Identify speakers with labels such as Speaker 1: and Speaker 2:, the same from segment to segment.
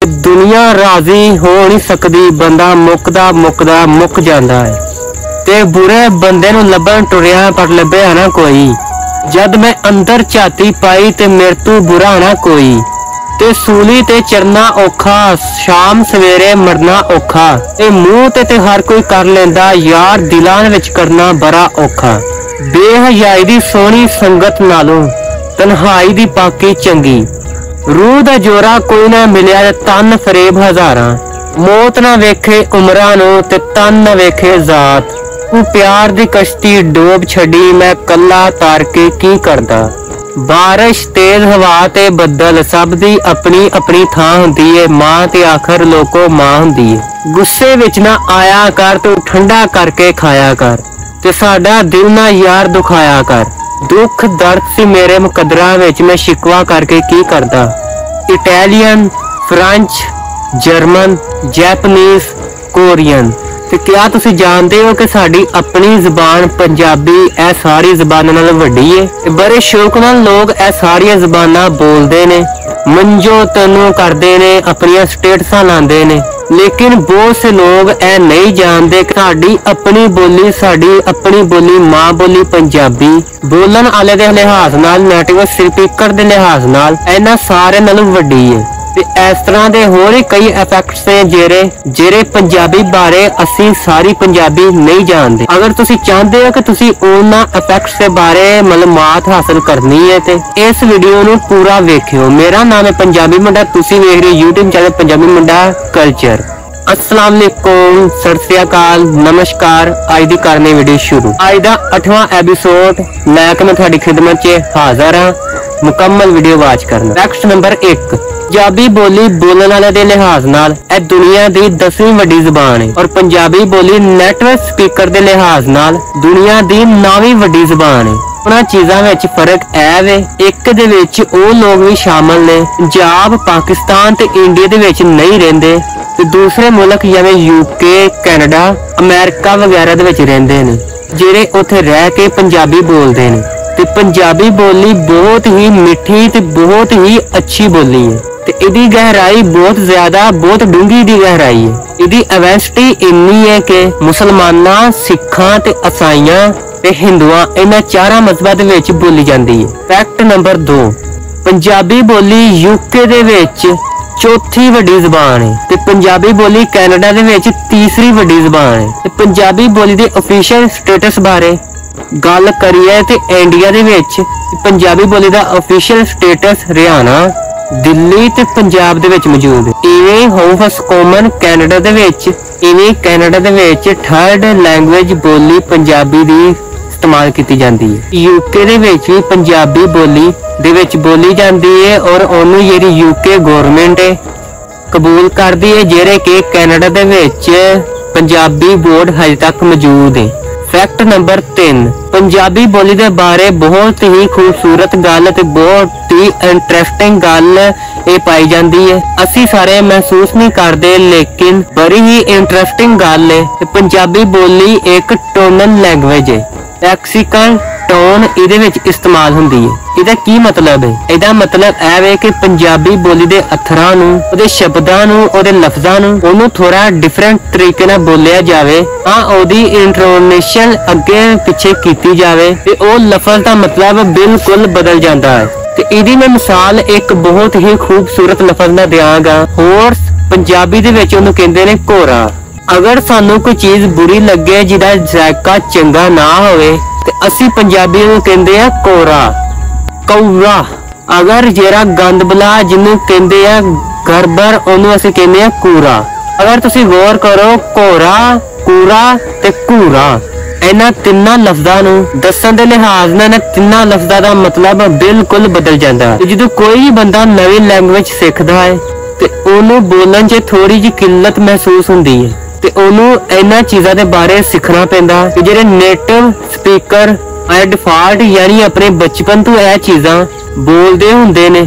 Speaker 1: दुनिया राजी हो नहीं सकती, बंदा मुकदा मुकदा मुक जांदा है। ते बुरे बंदे नूं लभण टुरिया पर लभ्या ना कोई। जद मैं अंदर झाती पाई ते मेरे तू बुरा ना कोई। ते सूली ते चरना औखा, शाम सवेरे मरना औखा। ते मुंह ते हर कोई कर लेंदा, यार दिलां विच करना बड़ा औखा। बेहयाई दी सोहनी संगत नालों तन्हाई दी पाकी चंगी। रूह दा जोरा कोई ना मिलिया ते तन फरेब हजारां। मौत ना वेखे उमरां नूं ते तन ना वेखे जात। तू प्यार दी कश्ती डोब छड़ी, मैं कला तार के की करदा। बारिश तेज हवा ते बदल सब दी अपनी अपनी थां हुंदी है। मां ते आखर लोको मां हुंदी है। गुस्से विच ना आया कर, तू ठंडा करके खाया कर। ते साडा दिल ना यार दुखाया कर। दुख दर्द सी मेरे मुकदरा विच, मैं शिकवा करके की करदा। Italian, French, German, Japanese, Korean. ते क्या तुसी जानते हो कि साडी अपनी जबान पंजाबी ए सारी जबानां नाल वड्डी है। बड़े शौक नाल लोग ए सारी जबानां बोलदे ने, मंजो तनु करदे ने, अपनी स्टेटसां लांदे ने। लेकिन बहुत से लोग ए नहीं जानते कि साडी अपनी बोली मां बोली पंजाबी बोलन वाले दे लिहाज नाल, नेटिव स्पीकर दे लिहाज नाल इन्हां सारे नालों वड्डी है। ते इस तरह दे होर कई इफेक्ट्स ने जेरे पंजाबी बारे असी सारी पंजाबी नहीं जानते। अगर तुसी चाहते हो कि तुसी उन्हां इफेक्ट्स के बारे मालूमात हासिल करनी है ते इस वीडियो नूं पूरा वेखियो। मेरा नाम है पंजाबी मुंडा, तुसी वेख रहे हो यूट्यूब चैनल पंजाबी मुंडा कल्चर। अस्सलाम वालेकुम, सत श्री अकाल, नमस्कार। अज दी करने वीडियो शुरू। अज दा 8वां एपिसोड लैके मैं तुहाडी खिदमत च हाजिर हां। मुकम्मल वीडियो वाच करना। फैक्ट नंबर 1, पंजाबी बोली बोलने वाले दे लिहाज नाल ए दुनिया दी 10वीं वड्डी जुबान है और पंजाबी बोली नेटवर्क स्पीकर दे लिहाज नाल दुनिया दी 9वीं वड्डी जुबान है। उन्हां चीज़ां विच फर्क ऐ वे, एक दे विच ओ लोग भी शामिल ने पंजाब, पाकिस्तान ते इंडिया दे विच नहीं रहिंदे ते दूसरे मुल्क जिवें यूके, कैनेडा, अमेरिका वगैरह दे विच रहिंदे ने, जेहड़े उत्थे रह के पंजाबी बोलदे ने। ते पंजाबी बोली बहुत ही मिठी ते बहुत ही अच्छी बोली है ते इहदी गहराई बहुत ज्यादा, बहुत डूंगी दी गहराई है। इहदी अवेंसिटी इन्नी है कि मुसलमानां, सिखां ते ईसाइयां ते हिंदुआं इन्हां चारां मजहबां दे विच बोली जांदी है। फैक्ट नंबर 2, पंजाबी बोली यूके दे विच चौथी वड्डी जुबान है ते पंजाबी बोली कैनेडा दे विच तीसरी वड्डी जुबान है। ते पंजाबी बोली दे ऑफिशियल स्टेटस बारे गल करिए ते इंडिया दे विच पंजाबी बोली दा ऑफिशियल स्टेटस हरियाणा, दिल्ली ते पंजाब दे विच मौजूद है। इवें हाउस कॉमन कैनेडा दे विच थर्ड लैंग्वेज बोली पंजाबी दी इस्तेमाल की जाती है। यूके दे विच भी पंजाबी बोली दे विच बोली जाती है और ओनू जेहड़ी यूके गवर्नमेंट है कबूल करदी है, जेहड़े कि कैनेडा दे विच पंजाबी बोर्ड हजे तक मौजूद है। फैक्ट नंबर 3, पंजाबी बोली दे बारे बहुत ही खूबसूरत गल ते बहुत ही इंटरेस्टिंग गल ये पाई जाती है। असी सारे महसूस नहीं करते लेकिन बड़ी ही इंटरेस्टिंग गल है। पंजाबी बोली एक टोनल लैंग्वेज है, लैक्सिकल टोन इहदे विच इस्तेमाल हुंदी है। इहदा की मतलब है? इहदा मतलब ऐ वे कि पंजाबी बोली दे अथरां नूं, ओहदे शब्दां नूं, ओहदे लफ्ज़ां नूं ओनू थोड़ा डिफरेंट तरीके नाल बोलिया जावे, हां ओहदी इंटोनेशन अगे पिछे कीती जावे ते ओह लफ्ज़ दा मतलब बिल्कुल बदल जांदा है। ते इहदी मैं मिसाल एक बहुत ही खूबसूरत लफ्ज़ नाल देवांगा। हॉर्स पंजाबी दे विच ओनू कहंदे ने घोड़ा। अगर सानू कोई चीज बुरी लगे जिहदा जायका चंगा ना होवे ते असी पंजाबी नूं कहंदे आ कोरा, कौरा। अगर जेरा गंद बला जिन्नू कहंदे आ गड़बड़ ओनू असी कहंदे आ कूरा। अगर तुसी गौर करो कोरा, कूरा ते कूरा इन्हां तिन्नां लफ्ज़ां नूं दस्सण दे लिहाज नाल इन्हां तिन्नां लफ्ज़ां दा मतलब बिल्कुल बदल जांदा है। जदों कोई भी बंदा नवी लैंग्वेज सिखदा है ते ओनू बोलण 'च थोड़ी जी किल्लत महसूस हुंदी है ते ओनू इन्हां चीज़ां दे बारे सिखना पैंदा कि जेहड़े नेटिव स्पीकर डिफॉल्ट यानी अपने बचपन तो यह चीज़ां बोलदे हुंदे ने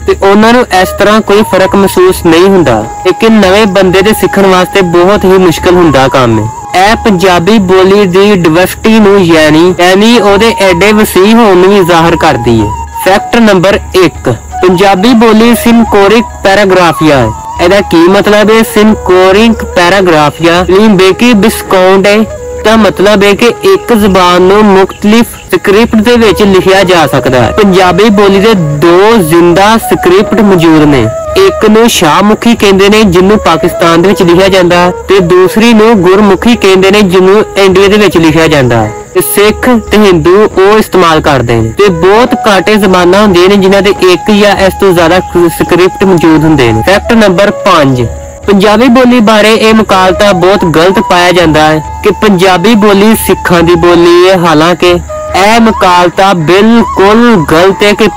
Speaker 1: ते उन्हां नूं इस तरह कोई फर्क महसूस नहीं हुंदा, लेकिन नवे बंदे दे सिखण वास्ते बहुत ही मुश्किल हुंदा काम है। यह पंजाबी बोली दी डाइवर्सिटी नूं यानी ओहदे एडे वसीह होण नूं भी ज़ाहिर करदी है। फैक्ट नंबर 1, पंजाबी बोली सिमकोरिक पैराग्राफिया है। ਇਹਦਾ ਕੀ ਮਤਲਬ ਹੈ? ਸਿਨਕੋਰਿੰਗ ਪੈਰਾਗ੍ਰਾਫ ਜਾਂ ਲਿੰਬੇਕੀ ਬਿਸਕਾਉਂਟ ਹੈ। ਤਾਂ ਮਤਲਬ ਹੈ ਕਿ ਇੱਕ ਜ਼ਬਾਨ ਨੂੰ ਮੁਖਤਲਿਫ ਸਕ੍ਰਿਪਟ ਦੇ ਵਿੱਚ ਲਿਖਿਆ ਜਾ ਸਕਦਾ ਹੈ। ਪੰਜਾਬੀ ਬੋਲੀ ਦੇ ਦੋ ਜ਼ਿੰਦਾ ਸਕ੍ਰਿਪਟ ਮੌਜੂਦ ਨੇ। ਇੱਕ ਨੂੰ ਸ਼ਾਹਮੁਖੀ ਕਹਿੰਦੇ ਨੇ ਜਿਹਨੂੰ ਪਾਕਿਸਤਾਨ ਦੇ ਵਿੱਚ ਲਿਖਿਆ ਜਾਂਦਾ, ਤੇ ਦੂਸਰੀ ਨੂੰ ਗੁਰਮੁਖੀ ਕਹਿੰਦੇ ਨੇ ਜਿਹਨੂੰ ਇੰਡੀਆ ਦੇ ਵਿੱਚ ਲਿਖਿਆ ਜਾਂਦਾ। ਤੇ ਸਿੱਖ ਤੇ ਹਿੰਦੂ ਉਹ ਇਸਤੇਮਾਲ ਕਰਦੇ ਨੇ। ਤੇ ਬਹੁਤ ਘੱਟ ਜ਼ਬਾਨਾਂ ਹੁੰਦੀਆਂ ਨੇ ਜਿਨ੍ਹਾਂ ਦੇ ਇੱਕ ਜਾਂ ਇਸ ਤੋਂ ਜ਼ਿਆਦਾ ਸਕ੍ਰਿਪਟ ਮੌਜੂਦ ਹੁੰਦੇ ਨੇ। ਫੈਕਟ ਨੰਬਰ 5, ਪੰਜਾਬੀ ਬੋਲੀ ਬਾਰੇ ਇਹ ਮੁਕਾਲਤਾ ਬਹੁਤ ਗਲਤ ਪਾਇਆ ਜਾਂਦਾ ਹੈ ਕਿ ਪੰਜਾਬੀ ਬੋਲੀ ਸਿੱਖਾਂ ਦੀ ਬੋਲੀ ਹੈ। ਹਾਲਾਂਕਿ ਇਹ ਮੁਕਾਲਤਾ ਬਿਲਕੁਲ ਗਲਤ ਹੈ ਕਿ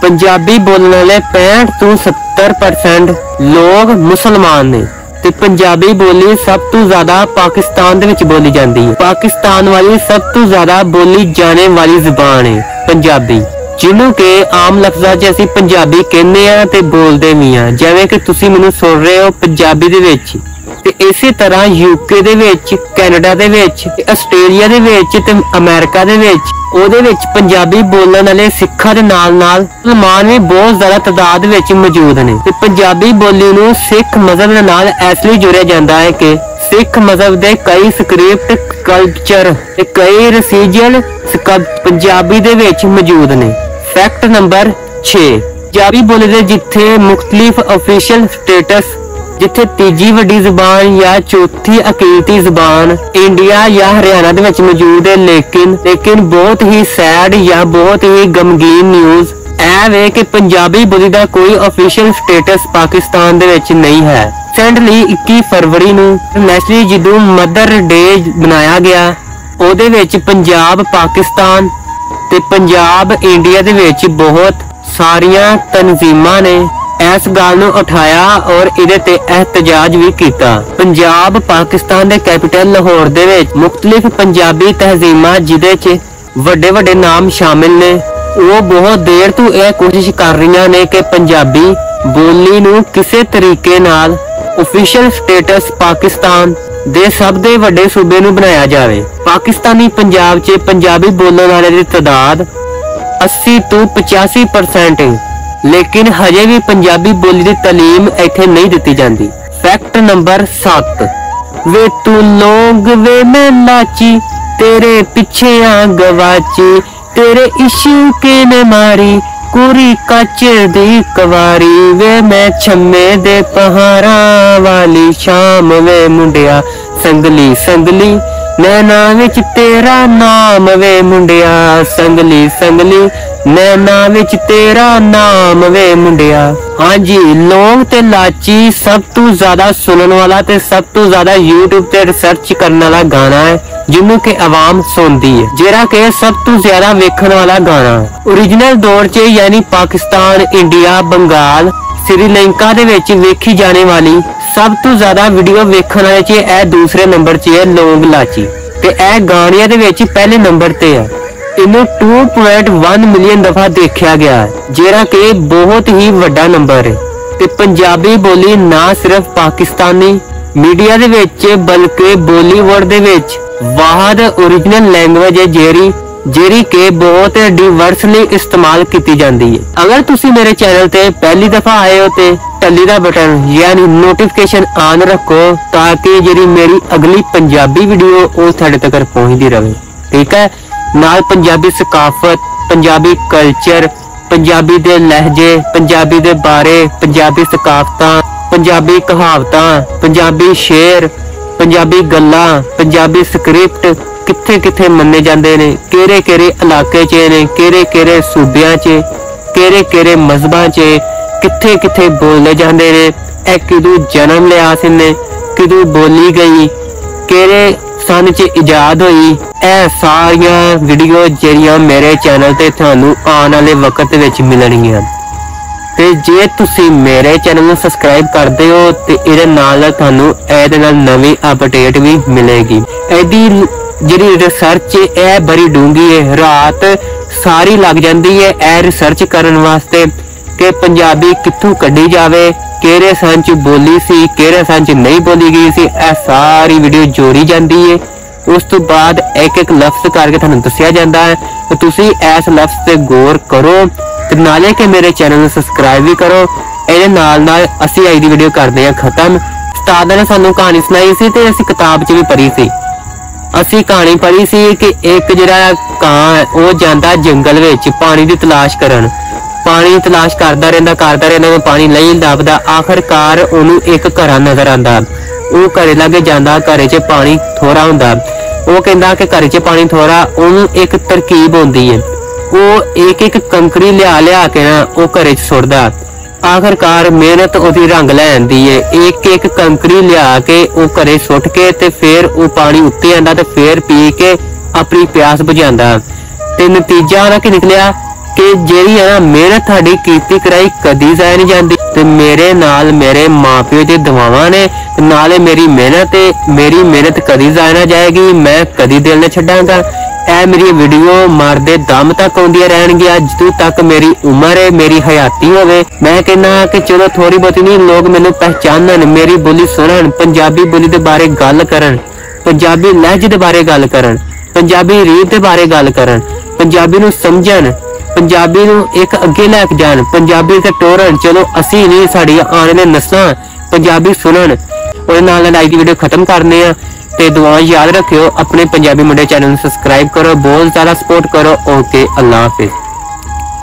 Speaker 1: ਪੰਜਾਬੀ ਬੋਲਣ ਵਾਲੇ 65 ਤੋਂ 70% ਲੋਕ ਮੁਸਲਮਾਨ ਨੇ ਤੇ ਪੰਜਾਬੀ ਬੋਲੀ ਸਭ ਤੋਂ ਜ਼ਿਆਦਾ ਪਾਕਿਸਤਾਨ ਦੇ ਵਿੱਚ ਬੋਲੀ ਜਾਂਦੀ ਹੈ। ਪਾਕਿਸਤਾਨ ਵਾਲੀ ਸਭ ਤੋਂ ਜ਼ਿਆਦਾ ਬੋਲੀ ਜਾਣੇ ਵਾਲੀ ਜ਼ਬਾਨ ਹੈ ਪੰਜਾਬੀ, ਜਿਹਨੂੰ ਕਿ ਆਮ ਲਫ਼ਜ਼ਾਂ 'ਚ ਅਸੀਂ ਪੰਜਾਬੀ ਕਹਿੰਦੇ ਆ ਤੇ ਬੋਲਦੇ ਵੀ ਆ, ਜਿਵੇਂ ਕਿ ਤੁਸੀਂ ਮੈਨੂੰ ਸੁਣ ਰਹੇ ਹੋ ਪੰਜਾਬੀ ਦੇ ਵਿੱਚ। ਤੇ ਇਸੇ ਤਰ੍ਹਾਂ ਯੂਕੇ ਦੇ ਵਿੱਚ, ਕੈਨੇਡਾ ਦੇ ਵਿੱਚ, ਆਸਟ੍ਰੇਲੀਆ ਦੇ ਵਿੱਚ ਤੇ ਅਮਰੀਕਾ ਦੇ ਵਿੱਚ ਉਹਦੇ ਵਿੱਚ ਪੰਜਾਬੀ ਬੋਲਣ ਵਾਲੇ ਸਿੱਖਾਂ ਦੇ ਨਾਲ-ਨਾਲ ਮੁਸਲਮਾਨ ਵੀ ਬਹੁਤ ਜ਼ਿਆਦਾ ਤਾਦਾਦ ਵਿੱਚ ਮੌਜੂਦ ਨੇ। ਤੇ ਪੰਜਾਬੀ ਬੋਲੀ ਨੂੰ ਸਿੱਖ ਮਜ਼ਹਬ ਦੇ ਨਾਲ ਇਸ ਲਈ ਜੋੜਿਆ ਜਾਂਦਾ ਹੈ ਕਿ ਸਿੱਖ ਮਜ਼ਹਬ ਦੇ ਕਈ ਸਕ੍ਰਿਪਟ, ਕਲਚਰ ਤੇ ਕਈ ਰਸੀਜਲ ਪੰਜਾਬੀ ਦੇ ਵਿੱਚ ਮੌਜੂਦ ਨੇ। ਫੈਕਟ ਨੰਬਰ 6, ਪੰਜਾਬੀ ਬੋਲੀ ਦੇ ਜਿੱਥੇ ਮੁਖਤਲਿਫ ਅਫੀਸ਼ੀਅਲ ਸਟੇਟਸ, ਜਿੱਥੇ ਤੀਜੀ ਵੱਡੀ ਜ਼ਬਾਨ ਜਾਂ ਚੌਥੀ ਅਕੀਲਤੀ ਜ਼ਬਾਨ ਇੰਡੀਆ ਜਾਂ ਹਰਿਆਣਾ ਦੇ ਵਿੱਚ ਮੌਜੂਦ ਹੈ, ਲੇਕਿਨ ਬਹੁਤ ਹੀ ਸੈਡ ਜਾਂ ਬਹੁਤ ਹੀ ਗਮਗੀਨ ਨਿਊਜ਼ ਇਹ ਵੇ ਕਿ ਪੰਜਾਬੀ ਬੋਲੀ ਦਾ ਕੋਈ ਅਫੀਸ਼ੀਅਲ ਸਟੇਟਸ ਪਾਕਿਸਤਾਨ ਦੇ ਵਿੱਚ ਨਹੀਂ ਹੈ। ਰੀਸੈਂਟਲੀ 21 ਫਰਵਰੀ ਨੂੰ ਨੈਸ਼ਨਲ ਜਦੋਂ ਮਦਰ ਡੇ ਮਨਾਇਆ ਗਿਆ, ਉਹਦੇ ਵਿੱਚ ਪੰਜਾਬ ਪਾਕਿਸਤਾਨ ਤੇ ਪੰਜਾਬ ਇੰਡੀਆ ਦੇ ਵਿੱਚ ਬਹੁਤ ਸਾਰੀਆਂ ਤਨਜ਼ੀਮਾਂ ਨੇ ਇਸ ਗੱਲ ਨੂੰ ਉਠਾਇਆ ਔਰ ਇਹਦੇ ਤੇ ਇਹਤਜਾਜ ਵੀ ਕੀਤਾ। ਪੰਜਾਬ ਪਾਕਿਸਤਾਨ ਦੇ ਕੈਪੀਟਲ ਲਾਹੌਰ ਦੇ ਵਿੱਚ ਮੁਖਤਲਿਫ ਪੰਜਾਬੀ ਤਹਿਜ਼ੀਮਾਂ ਜਿਹਦੇ 'ਚ ਵੱਡੇ ਨਾਮ ਸ਼ਾਮਿਲ ਨੇ, ਉਹ ਬਹੁਤ ਦੇਰ ਤੋਂ ਇਹ ਕੋਸ਼ਿਸ਼ ਕਰ ਰਹੀਆਂ ਨੇ ਕਿ ਪੰਜਾਬੀ ਬੋਲੀ ਨੂੰ ਕਿਸੇ ਤਰੀਕੇ ਨਾਲ ਅਫੀਸ਼ੀਅਲ ਸਟੇਟਸ ਪਾਕਿਸਤਾਨ ਦੇ ਸਭ ਦੇ ਵੱਡੇ ਸੂਬੇ ਨੂੰ ਬਣਾਇਆ ਜਾਵੇ। ਪਾਕਿਸਤਾਨੀ ਪੰਜਾਬ 'ਚ ਪੰਜਾਬੀ ਬੋਲਣ ਵਾਲੇ ਦੀ ਤਾਦਾਦ 80 ਤੋਂ 85% ਹੈ, ਲੇਕਿਨ ਹਜੇ ਵੀ ਪੰਜਾਬੀ ਬੋਲੀ ਦੀ ਤਾਲੀਮ ਇੱਥੇ ਨਹੀਂ ਦਿੱਤੀ ਜਾਂਦੀ। ਫੈਕਟ ਨੰਬਰ 7, ਵੇ ਤੂੰ ਲੋਗ ਵੇ ਮੈਂ ਲਾਚੀ, ਤੇਰੇ ਪਿੱਛੇ ਆ ਗਵਾਚੀ, ਤੇਰੇ ਇਸ਼ਕੇ ਨੇ ਮਾਰੀ ਕੁਰੀ ਕੱਚ ਦੀ ਕਵਾਰੀ, ਵੇ ਮੈਂ ਛੰਮੇ ਦੇ ਪਹਾੜਾਂ ਵਾਲੀ ਸ਼ਾਮ, ਵੇ ਮੁੰਡਿਆ ਸੰਗਲੀ ਸੰਗਲੀ ਨੈਣਾ ਵਿੱਚ ਤੇਰਾ ਨਾਮ, ਵੇ ਮੁੰਡਿਆ ਸੰਗਲੀ ਸੰਗਲੀ ਨੈਣਾ ਵਿੱਚ ਤੇਰਾ ਨਾਮ, ਵੇ ਮੁੰਡਿਆ। ਹਾਂਜੀ, ਲੌਂਗ ਤੇ ਲਾਚੀ ਸਭ ਤੋਂ ਜ਼ਿਆਦਾ ਸੁਣਨ ਵਾਲਾ ਤੇ ਸਭ ਤੋਂ ਜ਼ਿਆਦਾ YouTube ਤੇ ਰਿਸਰਚ ਕਰਨ ਵਾਲਾ ਗਾਣਾ ਹੈ ਜਿਹਨੂੰ ਕਿ ਆਵਾਮ ਸੁਣਦੀ ਹੈ, ਜਿਹੜਾ ਕਿ ਸਭ ਤੋਂ ਜ਼ਿਆਦਾ ਵੇਖਣ ਵਾਲਾ ਗਾਣਾ ਹੈ। ਓਰੀਜਨਲ ਦੌਰ 'ਚ ਯਾਨੀ ਪਾਕਿਸਤਾਨ, ਇੰਡੀਆ, ਬੰਗਾਲ, श्रीलंका ਦੇ ਵਿੱਚ ਵੇਖੀ ਜਾਣੇ ਵਾਲੀ ਸਭ ਤੋਂ ਜ਼ਿਆਦਾ ਵੀਡੀਓ ਵੇਖਣ ਵਾਲੇ 'ਚ ਇਹ ਦੂਸਰੇ ਨੰਬਰ 'ਚ ਹੈ ਲੌਂਗ ਲਾਚੀ, ਤੇ ਇਹ ਗਾਣਿਆਂ ਦੇ ਵਿੱਚ ਪਹਿਲੇ ਨੰਬਰ ਤੇ ਹੈ। ਇਹਨੂੰ 2.1 ਮਿਲੀਅਨ ਦਫਾ ਦੇਖਿਆ ਗਿਆ ਹੈ, ਜਿਹੜਾ ਕਿ ਬਹੁਤ ਹੀ ਵੱਡਾ ਨੰਬਰ ਹੈ। ਤੇ ਪੰਜਾਬੀ ਬੋਲੀ ਨਾ ਸਿਰਫ ਪਾਕਿਸਤਾਨੀ ਮੀਡੀਆ ਦੇ ਵਿੱਚ ਬਲਕਿ ਬਾਲੀਵੁੱਡ ਦੇ ਵਿੱਚ ਵਾਹਦ ਓਰੀਜਨਲ ਲੈਂਗੁਏਜ ਹੈ ਜਿਹੜੀ ਕਿ ਬਹੁਤ ਡਿਵਰਸਲੀ ਇਸਤੇਮਾਲ ਕੀਤੀ ਜਾਂਦੀ ਹੈ। ਅਗਰ ਤੁਸੀਂ ਮੇਰੇ ਚੈਨਲ ਤੇ ਪਹਿਲੀ ਦਫਾ ਆਏ ਹੋ ਤੇ ਟੱਲੀ ਦਾ ਬਟਨ ਯਾਨੀ ਨੋਟੀਫਿਕੇਸ਼ਨ ਆਨ ਰੱਖੋ ਤਾਂ ਕਿ ਜਿਹੜੀ ਮੇਰੀ ਅਗਲੀ ਪੰਜਾਬੀ ਵੀਡੀਓ ਉਹ ਤੁਹਾਡੇ ਤੱਕ ਪਹੁੰਚਦੀ ਰਹੇ। ਠੀਕ ਹੈ, ਨਾਲ ਪੰਜਾਬੀ ਸਕਾਫਤ, ਪੰਜਾਬੀ ਕਲਚਰ, ਪੰਜਾਬੀ ਦੇ ਲਹਿਜੇ, ਪੰਜਾਬੀ ਦੇ ਬਾਰੇ, ਪੰਜਾਬੀ ਸਕਾਫਤਾਂ, ਪੰਜਾਬੀ ਕਹਾਵਤਾਂ, ਪੰਜਾਬੀ ਸ਼ੇਰ, ਪੰਜਾਬੀ ਗੱਲਾਂ, ਪੰਜਾਬੀ ਸਕ੍ਰਿਪਟ ਕਿੱਥੇ ਮੰਨੇ ਜਾਂਦੇ ਨੇ, ਕਿਹੜੇ ਇਲਾਕੇ 'ਚ ਨੇ, ਕਿਹੜੇ ਸੂਬਿਆਂ 'ਚ, ਕਿਹੜੇ ਮਜ਼ਹਬਾਂ 'ਚ, ਕਿੱਥੇ ਬੋਲੇ ਜਾਂਦੇ ਨੇ, ਇਹ ਕਿਦੋਂ ਜਨਮ ਲਿਆ ਸੀ ਨੇ, ਕਿਦੋਂ ਬੋਲੀ ਗਈ, ਕਿਹੜੇ ਸਨ 'ਚ ਇਜਾਦ ਹੋਈ। ਇਹ ਸਾਰੀਆਂ ਵੀਡੀਓ ਜਿਹੜੀਆਂ ਮੇਰੇ ਚੈਨਲ ਤੇ ਤੁਹਾਨੂੰ ਆਉਣ ਵਾਲੇ ਵਕਤ ਵਿੱਚ ਮਿਲਣਗੀਆਂ। ਤੇ ਜੇ ਤੁਸੀਂ ਮੇਰੇ ਚੈਨਲ ਨੂੰ ਸਬਸਕ੍ਰਾਈਬ ਕਰਦੇ ਹੋ ਤੇ ਇਹਦੇ ਨਾਲ ਤੁਹਾਨੂੰ ਇਹਦੇ ਨਾਲ ਨਵੀਂ ਅਪਡੇਟ ਵੀ ਮਿਲੇਗੀ। ਇਹਦੀ ਜਿਹੜੀ ਰਿਸਰਚ ਇਹ ਬੜੀ ਡੂੰਗੀ ਹੈ, ਰਾਤ ਸਾਰੀ ਲੱਗ ਜਾਂਦੀ ਹੈ ਇਹ ਰਿਸਰਚ ਕਰਨ ਵਾਸਤੇ ਕਿ ਪੰਜਾਬੀ ਕਿੱਥੋਂ ਕੱਢੀ ਜਾਵੇ, ਕਿਹੜੇ ਸਨ 'ਚ ਬੋਲੀ ਸੀ, ਕਿਹੜੇ ਸਨ 'ਚ ਨਹੀਂ ਬੋਲੀ ਗਈ ਸੀ। ਇਹ ਸਾਰੀ ਵੀਡੀਓ ਜੋੜੀ ਜਾਂਦੀ ਹੈ। ਉਸ ਤੋਂ ਬਾਅਦ ਇੱਕ ਲਫ਼ਜ਼ ਕਰਕੇ ਤੁਹਾਨੂੰ ਦੱਸਿਆ ਜਾਂਦਾ ਹੈ ਤੇ ਤੁਸੀਂ ਇਸ ਲਫ਼ਜ਼ ਤੇ ਗੌਰ ਕਰੋ ਤੇ ਨਾਲੇ ਕਿ ਮੇਰੇ ਚੈਨਲ ਨੂੰ ਸਬਸਕ੍ਰਾਈਬ ਵੀ ਕਰੋ ਇਹਦੇ ਨਾਲ ਅਸੀਂ ਅੱਜ ਦੀ ਵੀਡੀਓ ਕਰਦੇ ਹਾਂ खत्म। उस्ताद ने सानू कहानी सुनाई सी ते असीं किताब च भी पढ़ी सी। असीं कहानी पढ़ी सी कि एक जिहड़ा कां है वो जांदा जंगल विच पानी दी तलाश करन। पानी तलाश करदा रहिंदा पानी नहीं लभदा। आखिरकार ओनू एक घड़ा नजर आंदा। वो घरे लागे जांदा, घरे च पानी थोड़ा हुंदा। वो कहंदा कि घरे च पानी थोड़ा, ओनू एक तरकीब होंदी है। वो एक एक कंकड़ी लिया के ना वो घरे च सुट्टदा। आखिरकार मेहनत ओदी रंग लै आंदी है। एक एक कंकड़ी लिया के वो घरे सुट के ते फिर वो पानी उत्ते आंदा ते फिर पी के अपनी प्यास बुझांदा। ते नतीजा ना कि निकलिया कि जेड़ी है ना मेहनत साडी कीती कराई कदी जाया नहीं जाती। ते मेरे नाल मेरे मां प्यो दी दुआवां ने नाले मेरी मेहनत कदी जाया ना जाएगी। मैं कदी दिल न छड्डांगा। ऐ मेरी वीडियो मारदे दम तक आउंदियां रहणगियां जदों तक मेरी उम्र है, मेरी हयाती होवे। मैं कहना कि चलो थोड़ी बहुत नहीं लोग मैनू पहचानन, मेरी बोली सुनन, पंजाबी बोली दे बारे गल करन, पंजाबी लहजे दे बारे गल करन, पंजाबी रीत दे बारे गल करन, पंजाबी नू समझन, पंजाबी नू एक अगे लैके जान, पंजाबी ते टोरन। चलो असी नहीं साड़ी आने वाली नस्लां पंजाबी सुनन। और नाल आज की वीडियो खत्म करने आ ते दुआएं याद रखियो। अपने पंजाबी मुंडे चैनल नू सबसक्राइब करो, बहुत ज्यादा सपोर्ट करो। ओके, अल्लाह हाफिज।